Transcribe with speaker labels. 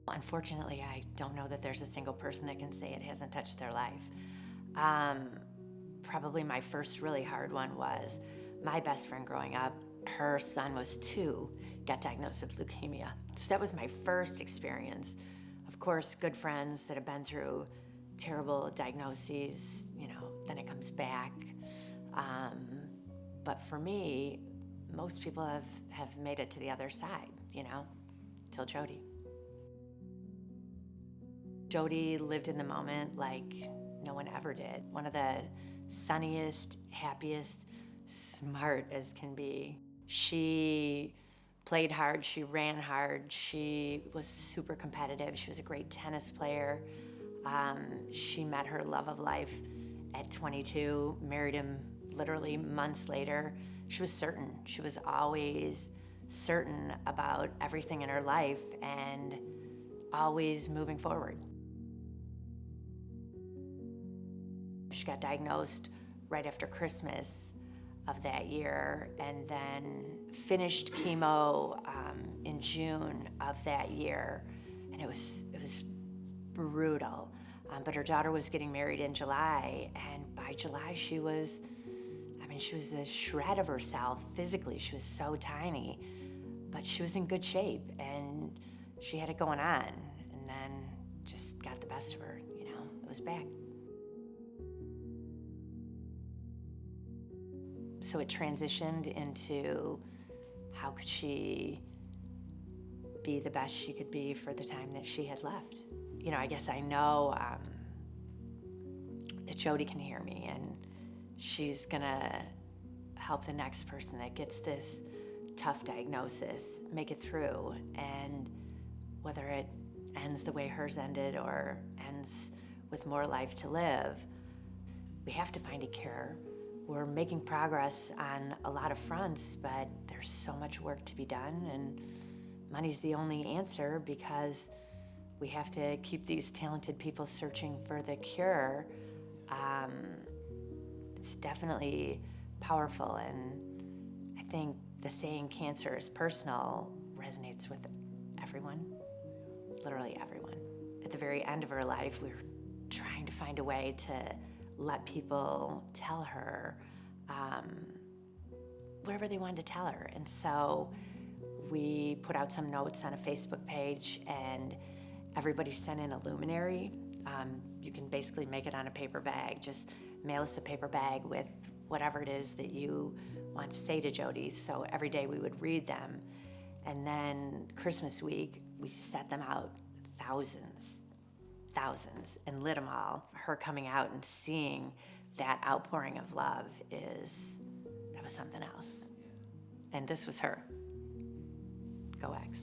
Speaker 1: Unfortunately, I don't know that there's a single person that can say it hasn't touched their life. Probably my first really hard one was my best friend growing up. Her son was 2, got diagnosed with leukemia. So that was my first experience. Of course, good friends that have been through terrible diagnoses, then it comes back. But for me, most people have made it to the other side, till Jody. Jody lived in the moment like no one ever did. One of the sunniest, happiest, smart as can be. She played hard, she ran hard, she was super competitive, she was a great tennis player. She met her love of life at 22, married him literally months later. She was certain. She was always certain about everything in her life and always moving forward. She got diagnosed right after Christmas of that year and then finished chemo in June of that year. And it was brutal. But her daughter was getting married in July, and by July she was a shred of herself physically. She was so tiny, but she was in good shape and she had it going on, and then just got the best of her, it was back. So it transitioned into how could she be the best she could be for the time that she had left. I guess I know that Jody can hear me, and she's gonna help the next person that gets this tough diagnosis make it through. And whether it ends the way hers ended or ends with more life to live, we have to find a cure. We're making progress on a lot of fronts, but there's so much work to be done, and money's the only answer because we have to keep these talented people searching for the cure. It's definitely powerful, and I think the saying cancer is personal resonates with everyone, literally everyone. At the very end of her life, we were trying to find a way to let people tell her whatever they wanted to tell her. And so we put out some notes on a Facebook page, and everybody sent in a luminary. You can basically make it on a paper bag. Just mail us a paper bag with whatever it is that you want to say to Jody. So every day we would read them. And then Christmas week, we set them out, thousands, and lit them all. Her coming out and seeing that outpouring of love that was something else. And this was her. Go X.